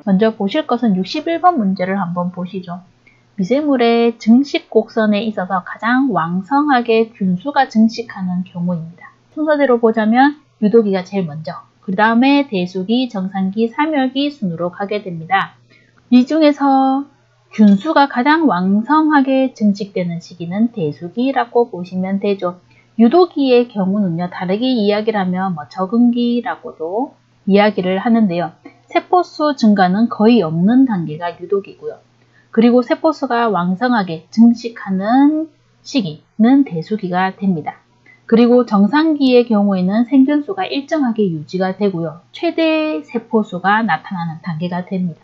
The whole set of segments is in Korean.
먼저 보실 것은 61번 문제를 한번 보시죠. 미생물의 증식 곡선에 있어서 가장 왕성하게 균수가 증식하는 경우입니다. 순서대로 보자면 유도기가 제일 먼저, 그 다음에 대수기, 정상기, 사멸기 순으로 가게 됩니다. 이 중에서 균수가 가장 왕성하게 증식되는 시기는 대수기라고 보시면 되죠. 유도기의 경우는요, 다르게 이야기를 하면 적응기라고도 이야기를 하는데요. 세포수 증가는 거의 없는 단계가 유도기고요. 그리고 세포수가 왕성하게 증식하는 시기는 대수기가 됩니다. 그리고 정상기의 경우에는 생균수가 일정하게 유지가 되고요. 최대 세포수가 나타나는 단계가 됩니다.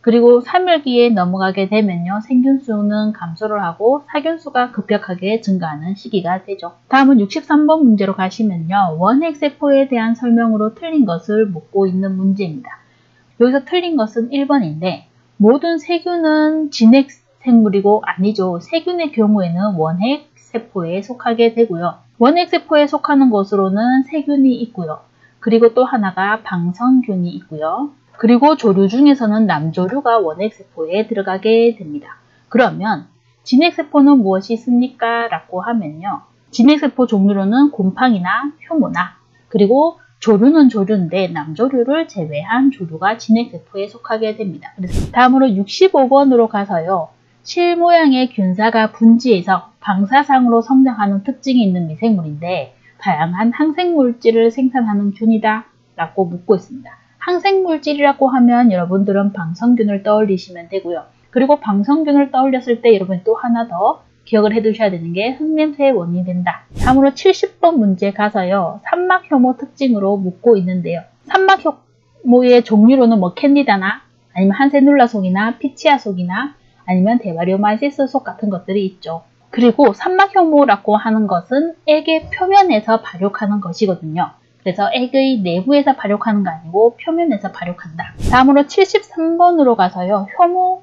그리고 사멸기에 넘어가게 되면요, 생균수는 감소를 하고 사균수가 급격하게 증가하는 시기가 되죠. 다음은 63번 문제로 가시면요, 원핵세포에 대한 설명으로 틀린 것을 묻고 있는 문제입니다. 여기서 틀린 것은 1번인데 모든 세균은 진핵생물이고 아니죠. 세균의 경우에는 원핵세포에 속하게 되고요. 원핵세포에 속하는 것으로는 세균이 있고요. 그리고 또 하나가 방성균이 있고요. 그리고 조류 중에서는 남조류가 원핵세포에 들어가게 됩니다. 그러면 진핵세포는 무엇이 있습니까? 라고 하면요. 진핵세포 종류로는 곰팡이나 효모나 그리고 조류는 조류인데 남조류를 제외한 조류가 진핵세포에 속하게 됩니다. 그래서 다음으로 65번으로 가서요. 실 모양의 균사가 분지해서 방사상으로 성장하는 특징이 있는 미생물인데 다양한 항생물질을 생산하는 균이다 라고 묻고 있습니다. 항생물질이라고 하면 여러분들은 방성균을 떠올리시면 되고요. 그리고 방성균을 떠올렸을 때 여러분이 또 하나 더 기억을 해두셔야 되는 게 흙냄새의 원인이 된다. 다음으로 70번 문제 가서요. 산막효모 특징으로 묻고 있는데요. 산막효모의 종류로는 캔디다나 아니면 한세눌라속이나 피치아속이나 아니면 데바리오마이시스 속 같은 것들이 있죠. 그리고 산막효모라고 하는 것은 액의 표면에서 발육하는 것이거든요. 그래서 액의 내부에서 발육하는 거 아니고 표면에서 발육한다. 다음으로 73번으로 가서요. 효모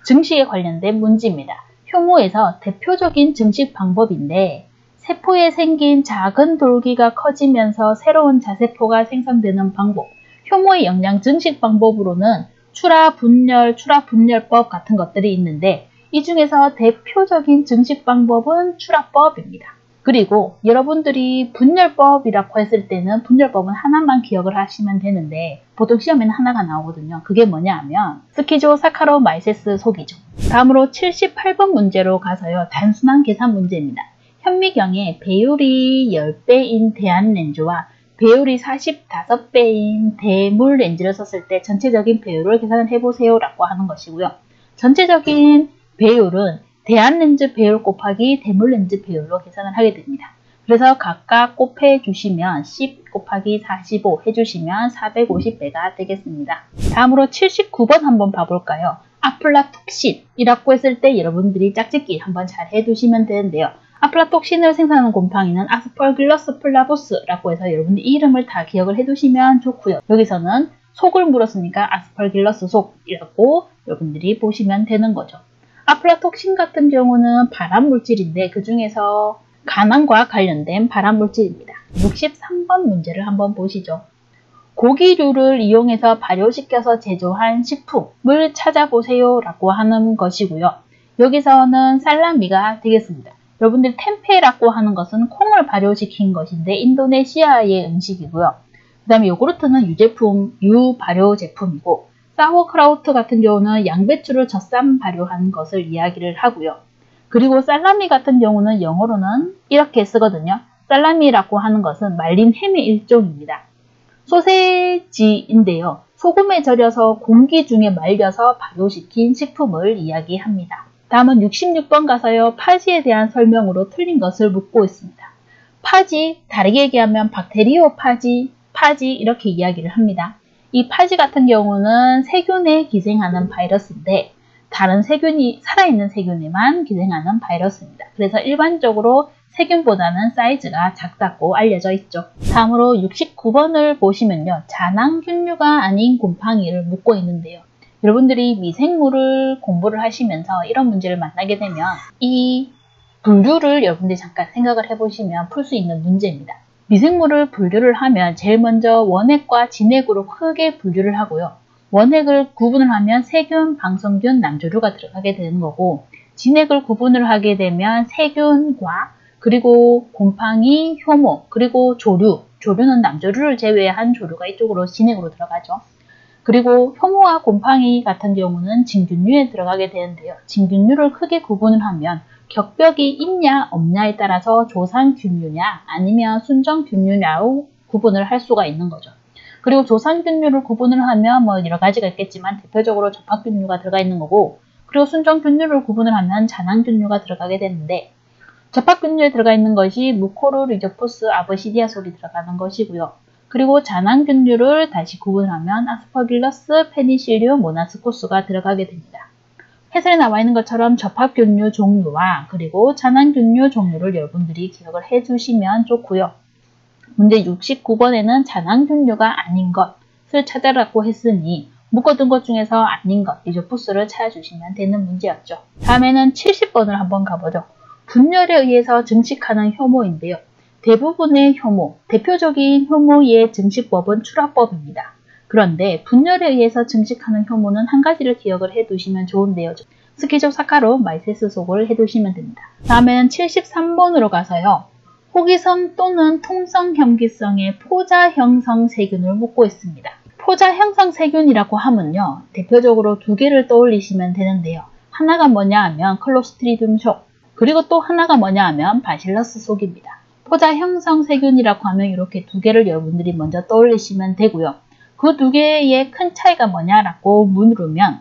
증식에 관련된 문제입니다. 효모에서 대표적인 증식 방법인데 세포에 생긴 작은 돌기가 커지면서 새로운 자세포가 생성되는 방법. 효모의 영양 증식 방법으로는 출하분열법 같은 것들이 있는데 이 중에서 대표적인 증식 방법은 출하법입니다. 그리고 여러분들이 분열법이라고 했을 때는 분열법은 하나만 기억을 하시면 되는데 보통 시험에는 하나가 나오거든요. 그게 뭐냐 하면 스키조사카로마이세스 속이죠. 다음으로 78번 문제로 가서요. 단순한 계산 문제입니다. 현미경에 배율이 10배인 대안렌즈와 배율이 45배인 대물 렌즈를 썼을 때 전체적인 배율을 계산을 해보세요 라고 하는 것이고요. 전체적인 배율은 대안렌즈 배율 곱하기 대물렌즈 배율로 계산을 하게 됩니다. 그래서 각각 곱해 주시면 10 곱하기 45 해주시면 450배가 되겠습니다. 다음으로 79번 한번 봐볼까요? 아플라톡신이라고 했을 때 여러분들이 짝짓기 한번 잘 해두시면 되는데요. 아플라톡신을 생산하는 곰팡이는 아스퍼길러스 플라보스라고 해서 여러분들 이름을 다 기억을 해두시면 좋고요. 여기서는 속을 물었으니까 아스퍼길러스 속이라고 여러분들이 보시면 되는 거죠. 아플라톡신 같은 경우는 발암물질인데 그 중에서 간암과 관련된 발암물질입니다. 63번 문제를 한번 보시죠. 고기류를 이용해서 발효시켜서 제조한 식품을 찾아보세요 라고 하는 것이고요. 여기서는 살라미가 되겠습니다. 여러분들 템페라고 하는 것은 콩을 발효시킨 것인데 인도네시아의 음식이고요. 그 다음에 요구르트는 유발효 제품이고 사워크라우트 같은 경우는 양배추를 젖산 발효한 것을 이야기를 하고요. 그리고 살라미 같은 경우는 영어로는 이렇게 쓰거든요. 살라미라고 하는 것은 말린 햄의 일종입니다. 소세지인데요. 소금에 절여서 공기 중에 말려서 발효시킨 식품을 이야기합니다. 다음은 66번 가서요. 파지에 대한 설명으로 틀린 것을 묻고 있습니다. 파지, 다르게 얘기하면 박테리오 파지 이렇게 이야기를 합니다. 이 파지 같은 경우는 세균에 기생하는 바이러스인데 다른 세균이 살아있는 세균에만 기생하는 바이러스입니다. 그래서 일반적으로 세균보다는 사이즈가 작다고 알려져 있죠. 다음으로 69번을 보시면요. 잔항균류가 아닌 곰팡이를 묻고 있는데요. 여러분들이 미생물을 공부를 하시면서 이런 문제를 만나게 되면 이 분류를 여러분들이 잠깐 생각을 해보시면 풀 수 있는 문제입니다. 미생물을 분류를 하면 제일 먼저 원핵과 진핵으로 크게 분류를 하고요. 원액을 구분을 하면 세균, 방성균, 남조류가 들어가게 되는 거고, 진액을 구분을 하게 되면 세균과 그리고 곰팡이, 효모, 그리고 조류는 남조류를 제외한 조류가 이쪽으로 진액으로 들어가죠. 그리고 효모와 곰팡이 같은 경우는 진균류에 들어가게 되는데요. 진균류를 크게 구분을 하면 격벽이 있냐 없냐에 따라서 조상균류냐 아니면 순정균류냐로 구분을 할 수가 있는 거죠. 그리고 조상균류를 구분을 하면 뭐 여러 가지가 있겠지만 대표적으로 접합균류가 들어가 있는 거고, 그리고 순정균류를 구분을 하면 잔황균류가 들어가게 되는데, 접합균류에 들어가 있는 것이 무코르, 리조포스, 아버시디아솔이 들어가는 것이고요. 그리고 잔황균류를 다시 구분하면 아스퍼길러스, 페니실리움, 모나스코스가 들어가게 됩니다. 해설에 나와 있는 것처럼 접합균류 종류와 그리고 잔황균류 종류를 여러분들이 기억을 해주시면 좋고요. 문제 69번에는 잔황균류가 아닌 것을 찾아라고 했으니 묶어둔 것 중에서 아닌 것, 리조포스를 찾아주시면 되는 문제였죠. 다음에는 70번을 한번 가보죠. 분열에 의해서 증식하는 효모인데요. 대부분의 효모, 대표적인 효모의 증식법은 출하법입니다. 그런데 분열에 의해서 증식하는 효모는 한 가지를 기억을 해두시면 좋은데요. 스키조사카로 마이세스 속을 해두시면 됩니다. 다음에는 73번으로 가서요. 호기성 또는 통성 형기성의 포자 형성 세균을 묻고 있습니다. 포자 형성 세균이라고 하면요. 대표적으로 두 개를 떠올리시면 되는데요. 하나가 뭐냐 하면 클로스트리디움 속, 그리고 또 하나가 뭐냐 하면 바실러스 속입니다. 포자 형성 세균이라고 하면 이렇게 두 개를 여러분들이 먼저 떠올리시면 되고요. 그 두 개의 큰 차이가 뭐냐라고 물으면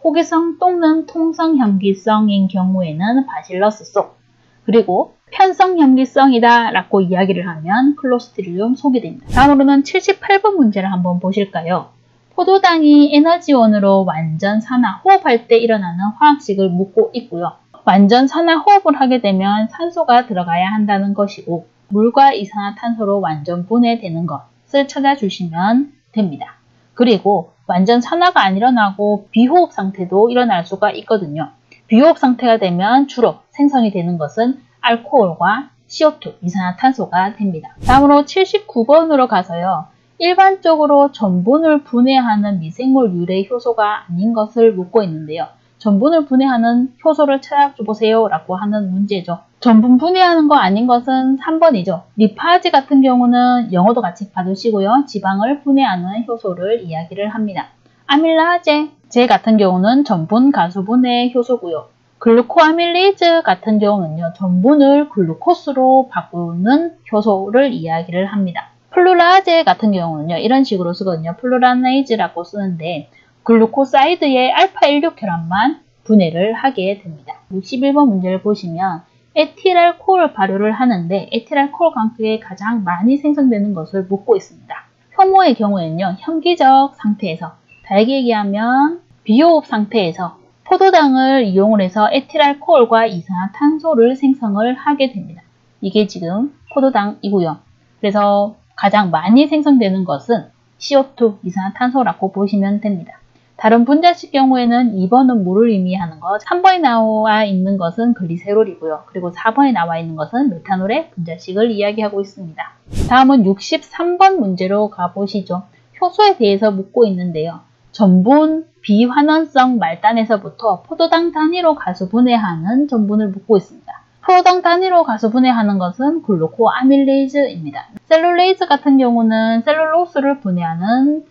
호기성 또는 통성 형기성인 경우에는 바실러스 속, 그리고 편성 형기성이다 라고 이야기를 하면 클로스트리디움 속이 됩니다. 다음으로는 78번 문제를 한번 보실까요? 포도당이 에너지원으로 완전 산화, 호흡할 때 일어나는 화학식을 묻고 있고요. 완전 산화 호흡을 하게 되면 산소가 들어가야 한다는 것이고, 물과 이산화탄소로 완전 분해되는 것을 찾아주시면 됩니다. 그리고 완전 산화가 안 일어나고 비호흡 상태도 일어날 수가 있거든요. 비호흡 상태가 되면 주로 생성이 되는 것은 알코올과 CO2, 이산화탄소가 됩니다. 다음으로 79번으로 가서요. 일반적으로 전분을 분해하는 미생물 유래 효소가 아닌 것을 묻고 있는데요. 전분을 분해하는 효소를 찾아보세요 라고 하는 문제죠. 전분 분해하는 거 아닌 것은 3번이죠. 리파지 같은 경우는 영어도 같이 봐두시고요. 지방을 분해하는 효소를 이야기를 합니다. 아밀라제 같은 경우는 전분 가수분해 효소고요. 글루코아밀레이즈 같은 경우는요. 전분을 글루코스로 바꾸는 효소를 이야기를 합니다. 플루라제 같은 경우는요. 이런 식으로 쓰거든요. 플루라네이즈라고 쓰는데 글루코사이드의 알파16 혈압만 분해를 하게 됩니다. 61번 문제를 보시면 에틸알코올 발효를 하는데 에틸알코올 강속에 가장 많이 생성되는 것을 묻고 있습니다. 효모의 경우에는요. 현기적 상태에서, 다르게 얘기하면 비호흡 상태에서 포도당을 이용을 해서 에틸알코올과 이산화탄소를 생성을 하게 됩니다. 이게 지금 포도당이고요. 그래서 가장 많이 생성되는 것은 CO2, 이산화탄소라고 보시면 됩니다. 다른 분자식 경우에는 2번은 물을 의미하는 것, 3번에 나와 있는 것은 글리세롤이고요. 그리고 4번에 나와 있는 것은 메탄올의 분자식을 이야기하고 있습니다. 다음은 63번 문제로 가보시죠. 효소에 대해서 묻고 있는데요. 전분 비환원성 말단에서부터 포도당 단위로 가수분해하는 전분을 묻고 있습니다. 포도당 단위로 가수분해하는 것은 글루코아밀레이즈입니다. 셀룰레이즈 같은 경우는 셀룰로스를 분해하는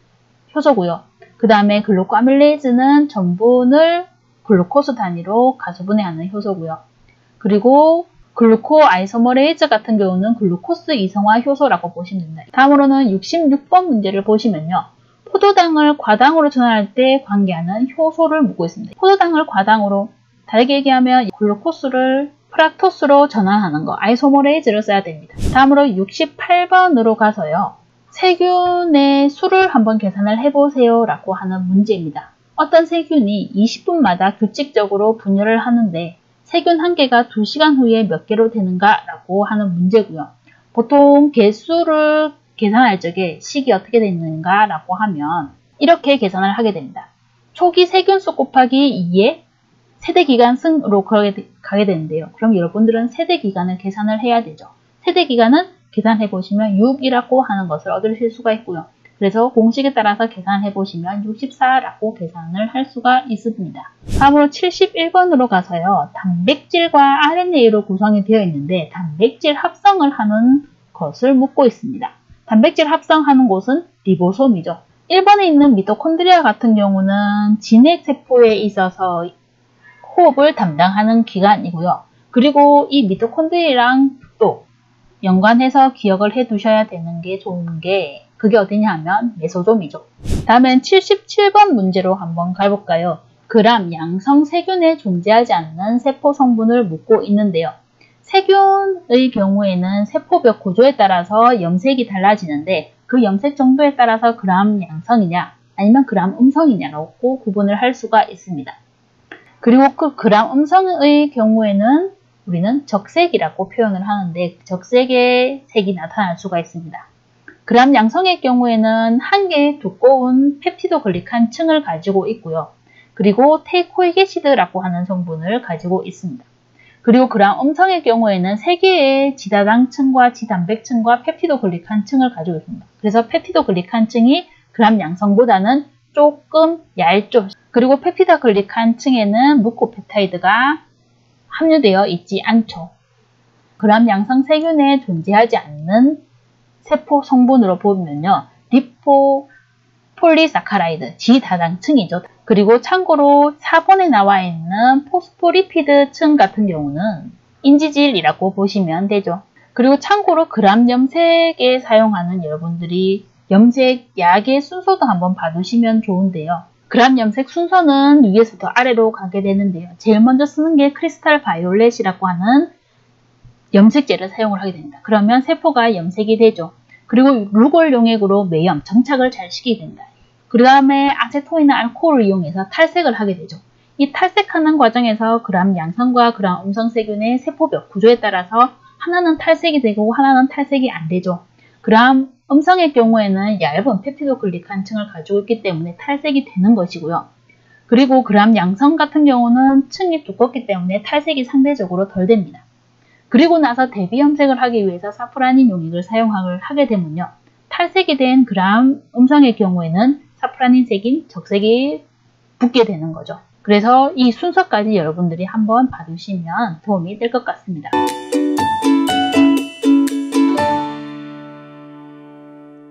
효소고요. 그 다음에 글루코아밀레이즈는 전분을 글루코스 단위로 가수분해하는 효소고요. 그리고 글루코 아이소머레이즈 같은 경우는 글루코스 이성화 효소라고 보시면 됩니다. 다음으로는 66번 문제를 보시면요. 포도당을 과당으로 전환할 때 관계하는 효소를 묻고 있습니다. 포도당을 과당으로, 다르게 얘기하면 글루코스를 프락토스로 전환하는 거, 아이소머레이즈를 써야 됩니다. 다음으로 68번으로 가서요. 세균의 수를 한번 계산을 해보세요 라고 하는 문제입니다. 어떤 세균이 20분마다 규칙적으로 분열을 하는데 세균 한 개가 2시간 후에 몇 개로 되는가 라고 하는 문제고요. 보통 개수를 계산할 적에 식이 어떻게 되는가 라고 하면 이렇게 계산을 하게 됩니다. 초기 세균수 곱하기 2의 세대기간 승으로 가게 되는데요. 그럼 여러분들은 세대기간을 계산을 해야 되죠. 세대기간은 계산해 보시면 6이라고 하는 것을 얻으실 수가 있고요. 그래서 공식에 따라서 계산해 보시면 64라고 계산을 할 수가 있습니다. 다음으로 71번으로 가서요. 단백질과 RNA로 구성이 되어 있는데 단백질 합성을 하는 것을 묻고 있습니다. 단백질 합성하는 곳은 리보솜이죠. 1번에 있는 미토콘드리아 같은 경우는 진핵세포에 있어서 호흡을 담당하는 기관이고요. 그리고 이 미토콘드리아랑 또 연관해서 기억을 해 두셔야 되는 게 좋은 게 그게 어디냐 하면 메소솜이죠. 다음엔 77번 문제로 한번 가볼까요? 그람 양성 세균에 존재하지 않는 세포 성분을 묻고 있는데요. 세균의 경우에는 세포벽 구조에 따라서 염색이 달라지는데 그 염색 정도에 따라서 그람 양성이냐 아니면 그람 음성이냐라고 구분을 할 수가 있습니다. 그리고 그 그람 음성의 경우에는 우리는 적색이라고 표현을 하는데 적색의 색이 나타날 수가 있습니다. 그람 양성의 경우에는 한 개의 두꺼운 펩티도글리칸 층을 가지고 있고요. 그리고 테이코이게시드라고 하는 성분을 가지고 있습니다. 그리고 그람 음성의 경우에는 3개의 지다당층과 지단백층과 펩티도글리칸 층을 가지고 있습니다. 그래서 펩티도글리칸 층이 그람 양성보다는 조금 얇죠. 그리고 펩티도글리칸 층에는 무코펩타이드가 함유되어 있지 않죠. 그람 양성 세균에 존재하지 않는 세포 성분으로 보면요. 리포폴리사카라이드, 지다당층이죠. 그리고 참고로 4번에 나와 있는 포스포리피드 층 같은 경우는 인지질이라고 보시면 되죠. 그리고 참고로 그람 염색에 사용하는 여러분들이 염색 약의 순서도 한번 봐두시면 좋은데요. 그람 염색 순서는 위에서부터 아래로 가게 되는데요. 제일 먼저 쓰는 게 크리스탈 바이올렛이라고 하는 염색제를 사용을 하게 됩니다. 그러면 세포가 염색이 되죠. 그리고 루골 용액으로 매염, 정착을 잘 시키게 됩니다. 그 다음에 아세톤이나 알코올을 이용해서 탈색을 하게 되죠. 이 탈색하는 과정에서 그람 양성과 그람 음성 세균의 세포벽 구조에 따라서 하나는 탈색이 되고 하나는 탈색이 안 되죠. 그람 음성의 경우에는 얇은 펩티도글리칸 층을 가지고 있기 때문에 탈색이 되는 것이고요. 그리고 그람 양성 같은 경우는 층이 두껍기 때문에 탈색이 상대적으로 덜 됩니다. 그리고 나서 대비 염색을 하기 위해서 사프라닌 용액을 사용을 하게 되면요. 탈색이 된 그람 음성의 경우에는 사프라닌 색인 적색이 붙게 되는 거죠. 그래서 이 순서까지 여러분들이 한번 봐두시면 도움이 될 것 같습니다.